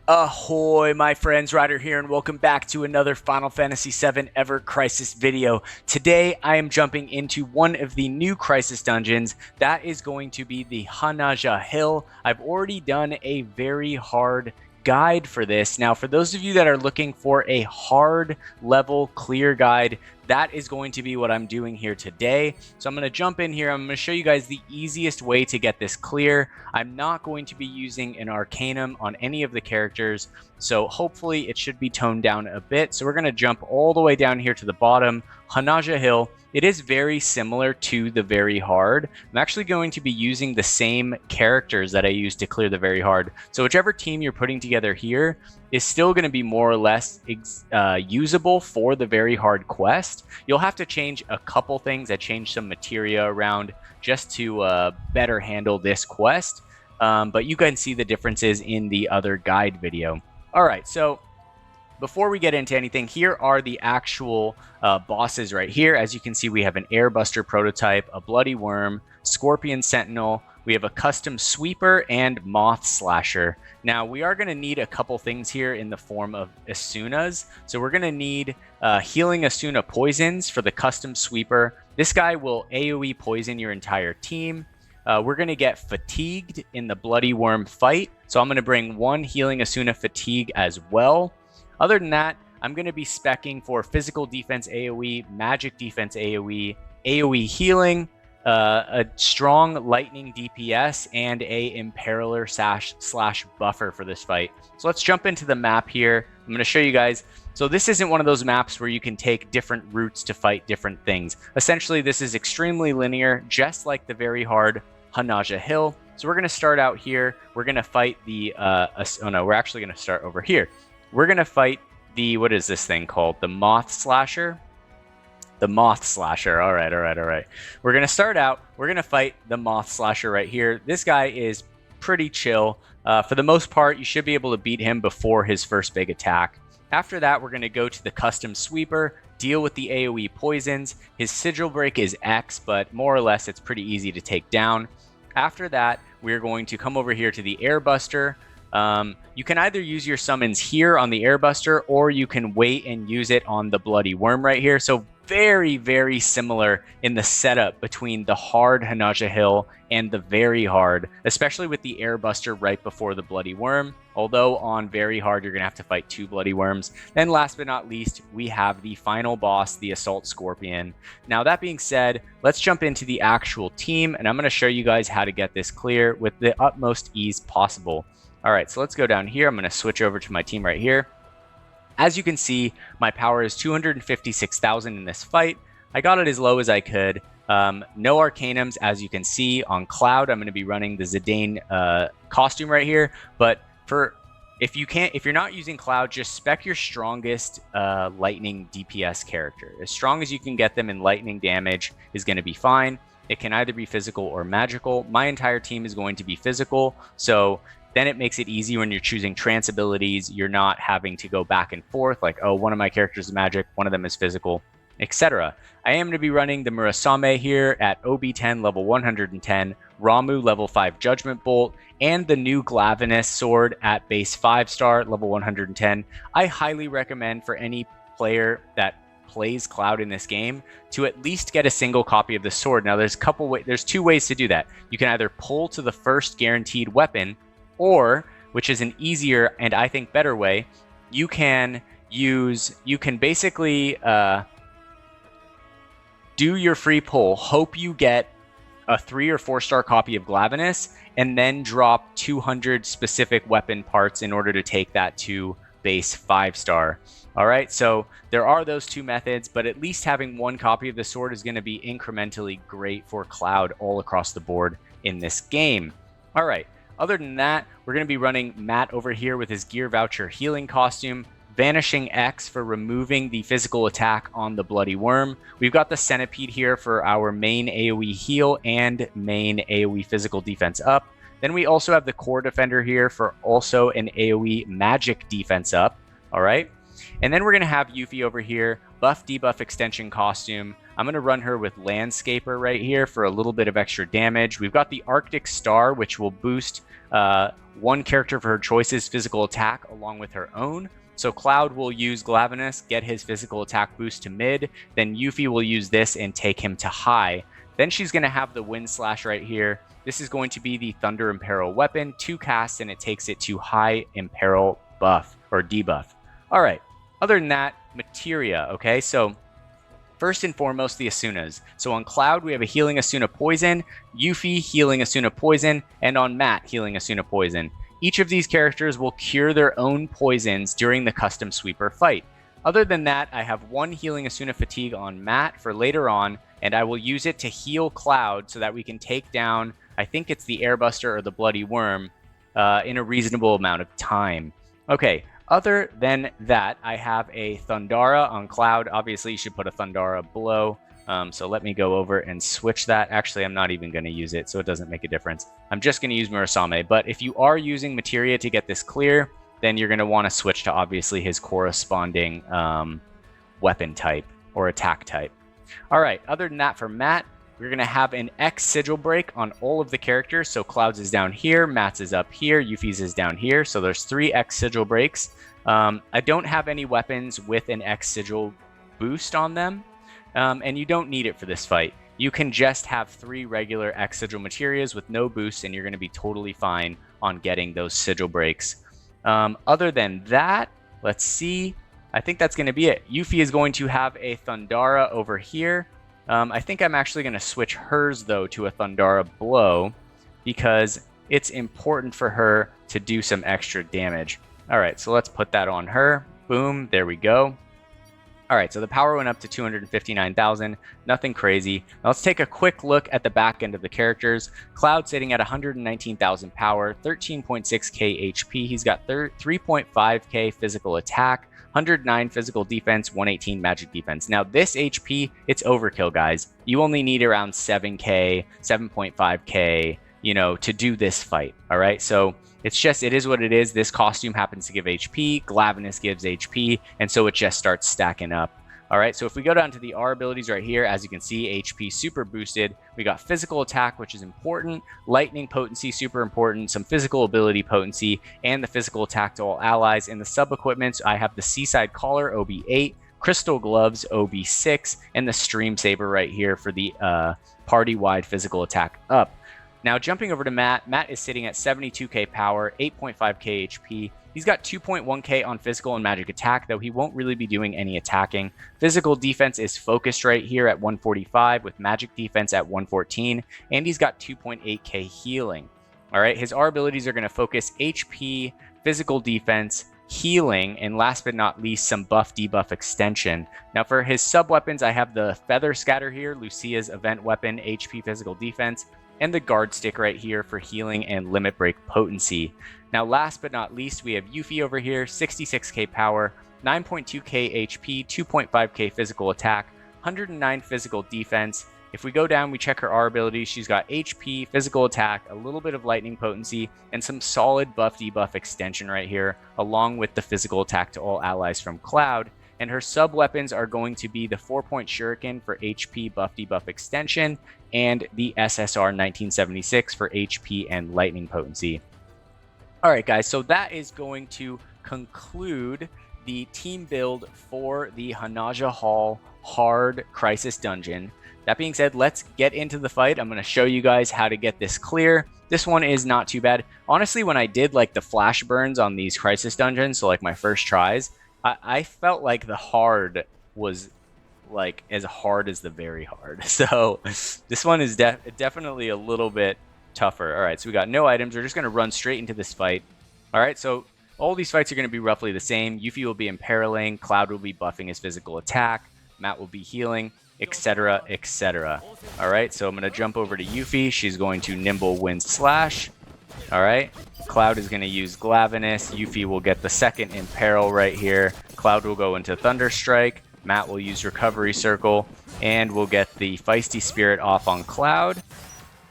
Ahoy, my friends, Ryder here, and welcome back to another Final Fantasy VII Ever Crisis video. Today, I am jumping into one of the new Crisis dungeons. That is going to be the Hanaja Hill. I've already done a very hard guide for this. Now, for those of you that are looking for a hard level clear guide, that is going to be what I'm doing here today. So I'm going to jump in here. I'm going to show you guys the easiest way to get this clear. I'm not going to be using an Arcanum on any of the characters, so hopefully it should be toned down a bit. So we're going to jump all the way down here to the bottom, Hanaja Hill. It is very similar to the Very Hard. I'm actually going to be using the same characters that I used to clear the Very Hard. So whichever team you're putting together here is still going to be more or less usable for the Very Hard quest. You'll have to change a couple things. I changed some materia around just to better handle this quest. But you can see the differences in the other guide video. All right, so before we get into anything, here are the actual bosses right here. As you can see, we have an Airbuster prototype, a Bloody Worm, Scorpion Sentinel, we have a custom sweeper, and Moth Slasher. Now, we are going to need a couple things here in the form of Asunas. So we're going to need Healing Asuna Poisons for the custom sweeper. This guy will AoE poison your entire team. We're going to get Fatigued in the Bloody Worm fight. So I'm going to bring one Healing Asuna Fatigue as well. Other than that, I'm going to be speccing for Physical Defense AoE, Magic Defense AoE, AoE Healing, a strong Lightning DPS, and a Imperiler slash Buffer for this fight. So let's jump into the map here. I'm going to show you guys. So this isn't one of those maps where you can take different routes to fight different things. Essentially, this is extremely linear, just like the Very Hard Hanaja Hill. So we're going to start out here. We're going to fight the... oh no, we're actually going to start over here. We're going to fight the... what is this thing called? The Moth Slasher? The Moth Slasher. All right. We're going to start out. We're going to fight the Moth Slasher right here. This guy is pretty chill. For the most part, you should be able to beat him before his first big attack. After that, we're going to go to the custom sweeper, deal with the AoE poisons. His sigil break is X, but more or less it's pretty easy to take down. After that, we're going to come over here to the Airbuster. You can either use your summons here on the Airbuster, or you can wait and use it on the Bloody Worm right here. So very, very similar in the setup between the hard Hanaja Hill and the Very Hard, especially with the Airbuster right before the Bloody Worm. Although on Very Hard, you're going to have to fight 2 Bloody Worms. Then last but not least, we have the final boss, the Assault Scorpion. Now that being said, let's jump into the actual team, and I'm going to show you guys how to get this clear with the utmost ease possible. All right, so let's go down here. I'm going to switch over to my team right here. As you can see, my power is 256,000 in this fight. I got it as low as I could. No Arcanums, as you can see. On Cloud, I'm going to be running the Zidane costume right here. But if you're not using Cloud, just spec your strongest Lightning DPS character. As strong as you can get them in lightning damage is going to be fine. It can either be physical or magical. My entire team is going to be physical, so then it makes it easy when you're choosing trance abilities. You're not having to go back and forth like, oh, one of my characters is magic, one of them is physical, etc. I am going to be running the Murasame here at OB10 level 110, Ramu level 5 Judgment Bolt, and the new Glavinus sword at base 5-star level 110. I highly recommend for any player that plays Cloud in this game to at least get a single copy of the sword. Now there's 2 ways to do that. You can either pull to the first guaranteed weapon, or, which is an easier and I think better way, you can basically do your free pull, hope you get a 3 or 4-star copy of Glavinus, and then drop 200 specific weapon parts in order to take that to base 5-star. All right, so there are those 2 methods, but at least having 1 copy of the sword is going to be incrementally great for Cloud all across the board in this game. All right. Other than that, we're going to be running Matt over here with his Gear Voucher healing costume, Vanishing X for removing the physical attack on the Bloody Worm. We've got the Centipede here for our main AoE heal and main AoE physical defense up. Then we also have the Core Defender here for also an AoE magic defense up. All right. And then we're going to have Yuffie over here, buff debuff extension costume. I'm going to run her with Landscaper right here for a little bit of extra damage. We've got the Arctic Star, which will boost one character of her choice's physical attack along with her own. So Cloud will use Glavenus, get his physical attack boost to mid. Then Yuffie will use this and take him to high. Then she's going to have the Wind Slash right here. This is going to be the Thunder Imperil weapon, 2 casts, and it takes it to high Imperil buff or debuff. All right. Other than that, materia. Okay, so first and foremost, the Asunas. So on Cloud, we have a healing Asuna poison, Yuffie healing Asuna poison, and on Matt, healing Asuna poison. Each of these characters will cure their own poisons during the custom sweeper fight. Other than that, I have one healing Asuna fatigue on Matt for later on, and I will use it to heal Cloud so that we can take down, I think it's the Airbuster or the Bloody Worm, in a reasonable amount of time. Okay, other than that, I have a Thundara on Cloud. Obviously, you should put a Thundara below. So let me go over and switch that. Actually, I'm not even going to use it, so it doesn't make a difference. I'm just going to use Murasame. But if you are using materia to get this clear, then you're going to want to switch to obviously his corresponding weapon type or attack type. All right, other than that, for Matt, we're going to have an X sigil break on all of the characters. So Cloud's is down here, Matt's is up here, Yuffie's is down here. So there's 3 X sigil breaks. I don't have any weapons with an X sigil boost on them. And you don't need it for this fight. You can just have 3 regular X sigil materias with no boost, and you're going to be totally fine on getting those sigil breaks. Other than that, let's see. I think that's going to be it. Yuffie is going to have a Thundara over here. I think I'm actually going to switch hers, though, to a Thundara Blow because it's important for her to do some extra damage. All right, so let's put that on her. Boom, there we go. All right, so the power went up to 259,000, nothing crazy. Now let's take a quick look at the back end of the characters. Cloud sitting at 119,000 power, 13.6k HP. He's got 3.5k physical attack, 109 physical defense, 118 magic defense. Now this HP, it's overkill, guys. You only need around 7k, 7.5k, to do this fight, all right? So it is what it is. This costume happens to give HP, Glavenus gives HP, and so it just starts stacking up. All right, so if we go down to the R abilities right here, as you can see, HP super boosted. We got physical attack, which is important, lightning potency, super important, some physical ability potency, and the physical attack to all allies. In the sub-equipments, I have the Seaside Collar, OB8, Crystal Gloves, OB6, and the Stream Saber right here for the party-wide physical attack up. Now, jumping over to Matt, Matt is sitting at 72k power, 8.5k HP. He's got 2.1k on physical and magic attack, though he won't really be doing any attacking. Physical defense is focused right here at 145 with magic defense at 114, and he's got 2.8k healing. All right, his R abilities are going to focus HP, physical defense, healing, and last but not least, some buff debuff extension. Now for his sub weapons, I have the Feather Scatter here, Lucia's event weapon, HP, physical defense, and the guard stick right here for healing and limit break potency. Now last but not least, we have Yuffie over here, 66k power, 9.2k HP, 2.5k physical attack, 109 physical defense. If we go down, we check her R abilities. She's got HP, physical attack, a little bit of lightning potency, and some solid buff debuff extension right here, along with the physical attack to all allies from Cloud. And her sub weapons are going to be the 4-point shuriken for HP buff debuff extension and the SSR 1976 for HP and lightning potency. All right, guys, so that is going to conclude the team build for the Hanaja Hall Hard Crisis Dungeon. That being said, let's get into the fight. I'm going to show you guys how to get this clear. This one is not too bad. Honestly, when I did like the flash burns on these Crisis Dungeons, so like my first tries, I felt like the hard was like as hard as the very hard. So this one is definitely a little bit tougher. All right, so we got no items. We're just going to run straight into this fight. All right, so all these fights are going to be roughly the same. Yuffie will be imperiling. Cloud will be buffing his physical attack. Matt will be healing, etc., etc. All right, so I'm going to jump over to Yuffie. She's going to Nimble Wind Slash. All right, Cloud is going to use Glavenus. Yuffie will get the second Imperil right here. Cloud will go into Thunder Strike. Matt will use Recovery Circle, and we'll get the Feisty Spirit off on Cloud.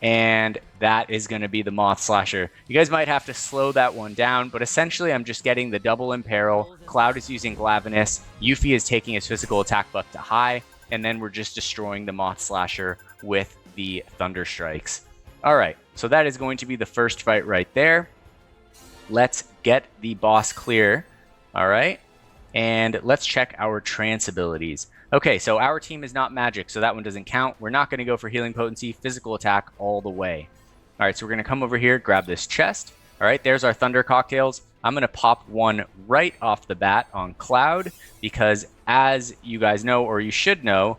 And that is going to be the Moth Slasher. You guys might have to slow that one down, but essentially I'm just getting the double Imperil. Cloud is using Glavenus. Yuffie is taking his physical attack buff to high, and then we're just destroying the Moth Slasher with the Thunder Strikes. All right, so that is going to be the first fight right there. Let's get the boss clear. All right, and let's check our trance abilities. Okay, so our team is not magic, so that one doesn't count. We're not going to go for healing potency, physical attack all the way. All right, so we're going to come over here, grab this chest. All right, there's our Thunder Cocktails. I'm going to pop one right off the bat on Cloud because as you guys know, or you should know,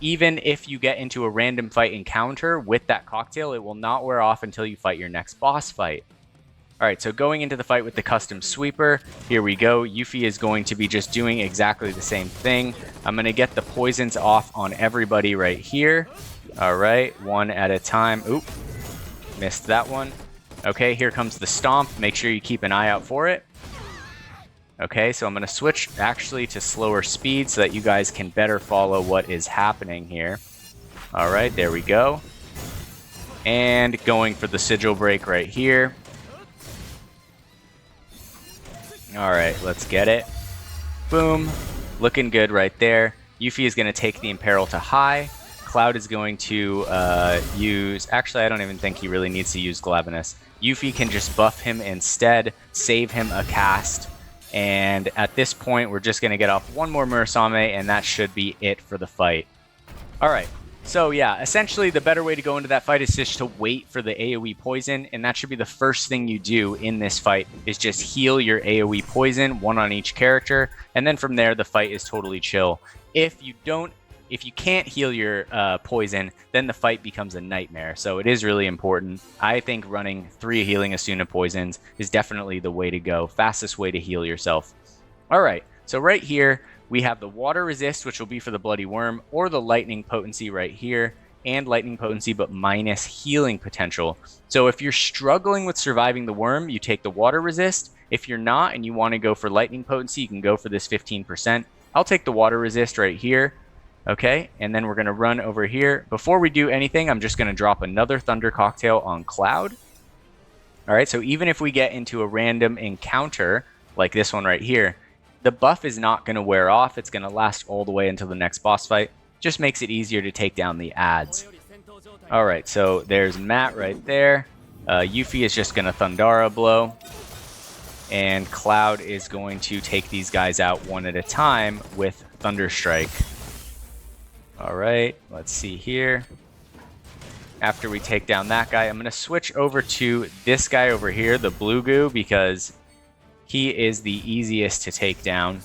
even if you get into a random fight encounter with that cocktail, it will not wear off until you fight your next boss fight. All right, so going into the fight with the custom sweeper, here we go. Yuffie is going to be just doing exactly the same thing. I'm going to get the poisons off on everybody right here. All right, one at a time. Oop, missed that one. Okay, here comes the stomp. Make sure you keep an eye out for it. Okay, so I'm going to switch actually to slower speed so that you guys can better follow what is happening here. All right, there we go. And going for the sigil break right here. All right, let's get it. Boom. Looking good right there. Yuffie is going to take the Imperil to high. Cloud is going to use... Actually, I don't even think he really needs to use Glavenus. Yuffie can just buff him instead, save him a cast. And at this point, we're just going to get off one more Murasame, and that should be it for the fight. All right. So yeah, essentially the better way to go into that fight is just to wait for the AoE poison, and that should be the first thing you do in this fight, is just heal your AoE poison, one on each character, and then from there the fight is totally chill. If you can't heal your poison, then the fight becomes a nightmare, so it is really important. I think running 3 Healing Asuna poisons is definitely the way to go, fastest way to heal yourself. Alright, so right here, we have the Water Resist, which will be for the Bloody Worm, or the Lightning Potency right here, and Lightning Potency, but minus healing potential. So if you're struggling with surviving the worm, you take the Water Resist. If you're not and you want to go for Lightning Potency, you can go for this 15%. I'll take the Water Resist right here. Okay, and then we're going to run over here. Before we do anything, I'm just going to drop another Thunder Cocktail on Cloud. All right, so even if we get into a random encounter, like this one right here, the buff is not going to wear off. It's going to last all the way until the next boss fight. Just makes it easier to take down the adds. All right, so there's Matt right there. Yuffie is just going to Thundara blow. And Cloud is going to take these guys out one at a time with Thunder Strike. All right, let's see here. After we take down that guy, I'm going to switch over to this guy over here, the Blue Goo, because he is the easiest to take down.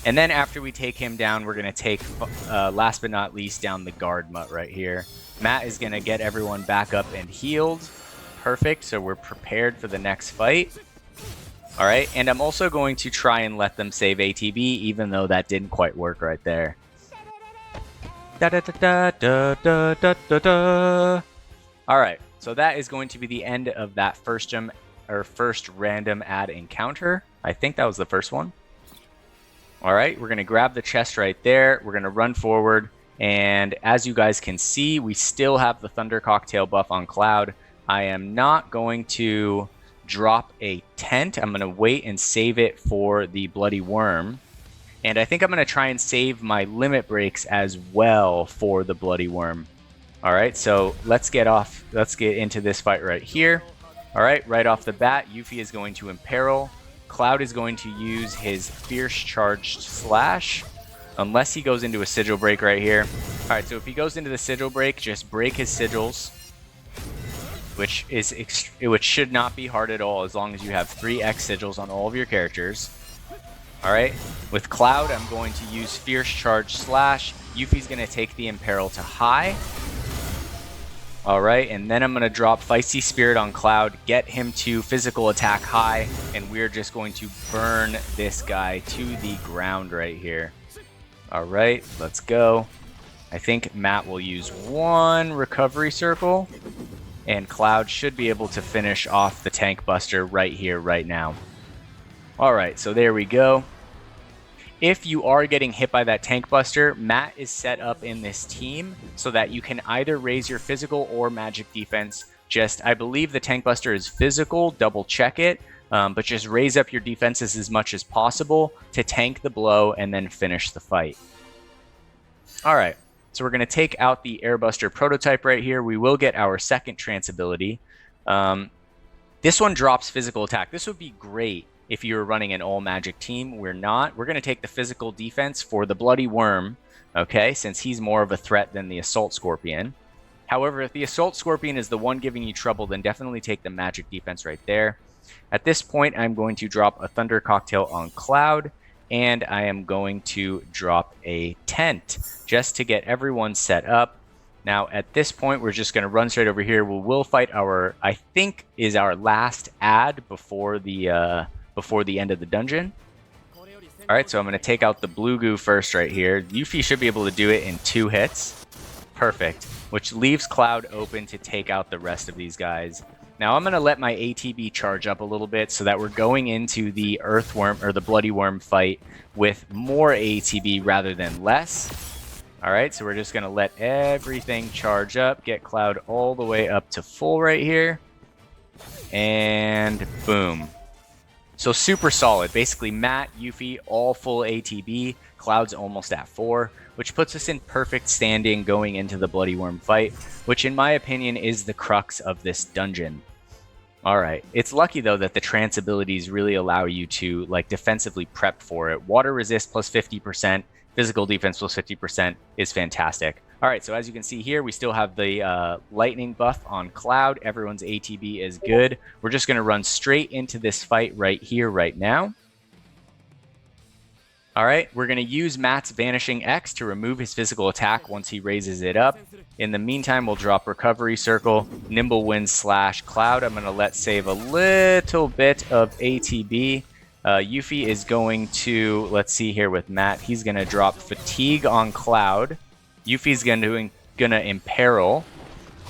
And then after we take him down, we're going to take, last but not least, down the Guard Mutt right here. Matt is going to get everyone back up and healed. Perfect, so we're prepared for the next fight. All right, and I'm also going to try and let them save ATB, even though that didn't quite work right there. Da da da da da da da da. All right, so that is going to be the end of that first random ad encounter. I think that was the first one. All right, we're going to grab the chest right there. We're going to run forward. And as you guys can see, we still have the Thunder Cocktail buff on Cloud. I am not going to drop a tent. I'm going to wait and save it for the Bloody Worm. And I think I'm going to try and save my limit breaks as well for the Bloody Worm. All right, so let's get into this fight right here. All right, right off the bat, Yuffie is going to Imperil. Cloud is going to use his Fierce Charged Slash, unless he goes into a Sigil Break right here. All right, so if he goes into the Sigil Break, just break his Sigils, which should not be hard at all as long as you have 3x Sigils on all of your characters. All right, with Cloud, I'm going to use Fierce Charged Slash. Yuffie's going to take the Imperil to high. All right, and then I'm going to drop Feisty Spirit on Cloud, get him to physical attack high, and we're just going to burn this guy to the ground right here. All right, let's go. I think Matt will use one recovery circle, and Cloud should be able to finish off the Tank Buster right here, right now. All right, so there we go. If you are getting hit by that tank buster, Matt is set up in this team so that you can either raise your physical or magic defense. Just, I believe the tank buster is physical, double check it, but just raise up your defenses as much as possible to tank the blow and then finish the fight. All right, so we're going to take out the Airbuster prototype right here. We will get our second trance ability. This one drops physical attack. This would be great if you were running an all magic team. We're not. We're going to take the physical defense for the Bloody Worm, okay, since he's more of a threat than the Assault Scorpion. However, if the Assault Scorpion is the one giving you trouble, then definitely take the magic defense right there. At this point, I'm going to drop a Thunder Cocktail on Cloud, and I am going to drop a tent just to get everyone set up. Now, at this point, we're just going to run straight over here. We will fight our, I think, is our last ad before the end of the dungeon. All right, so I'm going to take out the blue goo first right here. Yuffie should be able to do it in 2 hits. Perfect, which leaves Cloud open to take out the rest of these guys. Now I'm going to let my ATB charge up a little bit so that we're going into the Earthworm or the Bloody Worm fight with more ATB rather than less. All right, so we're just going to let everything charge up, get Cloud all the way up to full right here, and boom. So super solid. Basically, Matt, Yuffie, all full ATB. Cloud's almost at 4, which puts us in perfect standing going into the Bloody Worm fight, which in my opinion is the crux of this dungeon. Alright, it's lucky though that the trance abilities really allow you to like defensively prep for it. Water resist plus 50%, physical defense plus 50% is fantastic. Alright, so as you can see here, we still have the lightning buff on Cloud. Everyone's ATB is good. We're just going to run straight into this fight right here, right now. Alright, we're going to use Matt's Vanishing X to remove his physical attack once he raises it up. In the meantime, we'll drop Recovery Circle, Nimble Wind / Cloud. I'm going to let save a little bit of ATB. Yuffie is going to, let's see here with Matt, he's going to drop Fatigue on Cloud. Yuffie's going to Imperil.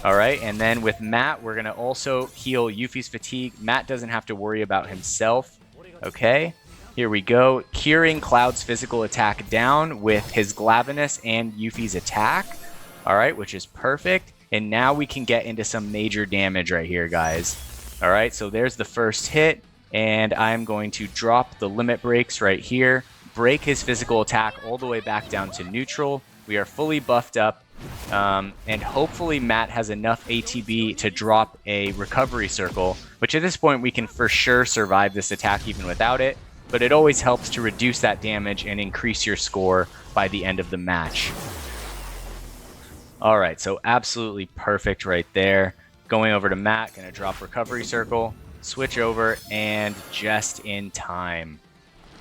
Alright, and then with Matt, we're going to also heal Yuffie's Fatigue. Matt doesn't have to worry about himself. Okay. Here we go, curing Cloud's physical attack down with his Glavenus and Yuffie's attack. Alright, which is perfect. And now we can get into some major damage right here, guys. Alright, so there's the first hit. And I'm going to drop the limit breaks right here. Break his physical attack all the way back down to neutral. We are fully buffed up. And hopefully Matt has enough ATB to drop a Recovery Circle. Which at this point we can for sure survive this attack even without it. But it always helps to reduce that damage and increase your score by the end of the match. Alright, so absolutely perfect right there. Going over to Matt, going to drop Recovery Circle, switch over, and just in time.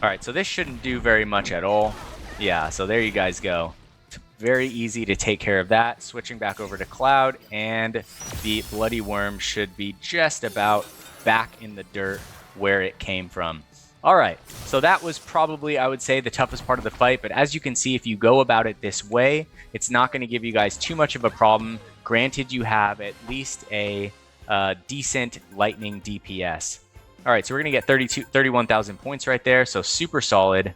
Alright, so this shouldn't do very much at all. Yeah, so there you guys go. It's very easy to take care of that. Switching back over to Cloud, and the Bloody Worm should be just about back in the dirt where it came from. Alright, so that was probably, I would say, the toughest part of the fight, but as you can see, if you go about it this way, it's not going to give you guys too much of a problem. Granted, you have at least a decent lightning DPS. Alright, so we're going to get 31,000 points right there, so super solid.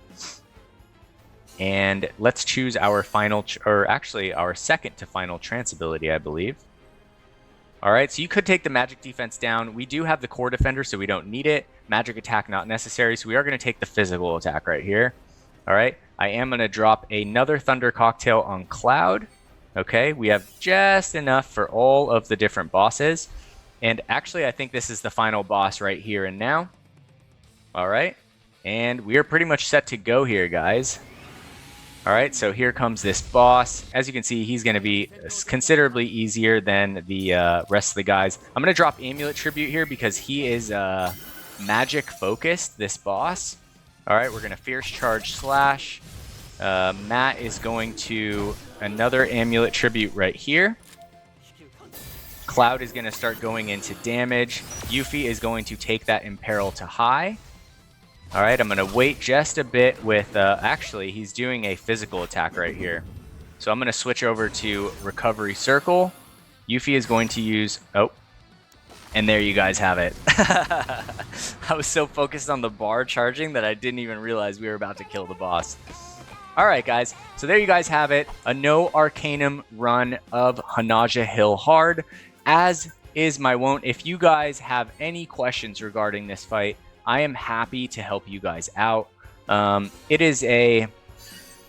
And let's choose our final, or actually our second to final trance ability, I believe. Alright, so you could take the magic defense down. We do have the core defender, so we don't need it. Magic attack not necessary, so we are going to take the physical attack right here. Alright, I am going to drop another Thunder Cocktail on Cloud. Okay, we have just enough for all of the different bosses. And actually, I think this is the final boss right here and now. Alright, and we are pretty much set to go here, guys. Alright, so here comes this boss. As you can see, he's going to be considerably easier than the rest of the guys. I'm going to drop Amulet Tribute here because he is magic focused, this boss. Alright, we're going to Fierce Charge Slash. Matt is going to another Amulet Tribute right here. Cloud is going to start going into damage. Yuffie is going to take that Imperil to high. Alright, I'm going to wait just a bit with, actually, he's doing a physical attack right here. So I'm going to switch over to Recovery Circle. Yuffie is going to use, oh, And there you guys have it. I was so focused on the bar charging that I didn't even realize we were about to kill the boss. Alright guys, so there you guys have it. A no Arcanum run of Hanaja Hill hard. As is my wont, if you guys have any questions regarding this fight, I am happy to help you guys out. It is a...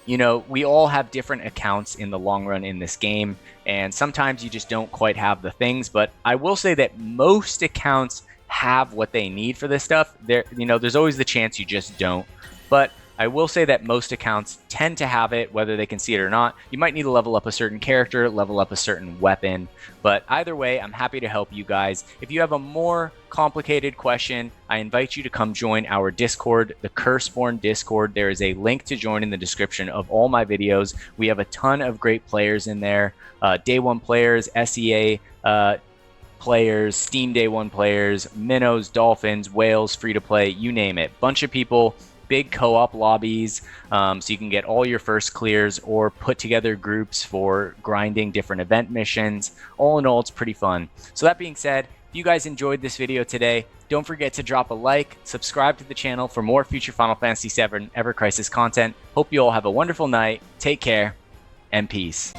You know, we all have different accounts in the long run in this game, and sometimes you just don't quite have the things, but I will say that most accounts have what they need for this stuff. There's always the chance you just don't, but I will say that most accounts tend to have it, whether they can see it or not. You might need to level up a certain character, level up a certain weapon, but either way, I'm happy to help you guys. If you have a more complicated question, I invite you to come join our Discord, the Curseborn Discord. There is a link to join in the description of all my videos. We have a ton of great players in there, Day 1 players, SEA players, Steam Day 1 players, minnows, dolphins, whales, free to play, you name it. Bunch of people. Big co-op lobbies, so you can get all your first clears or put together groups for grinding different event missions. All in all, it's pretty fun. So that being said, if you guys enjoyed this video today, don't forget to drop a like, subscribe to the channel for more future Final Fantasy VII Ever Crisis content. Hope you all have a wonderful night, take care, and peace.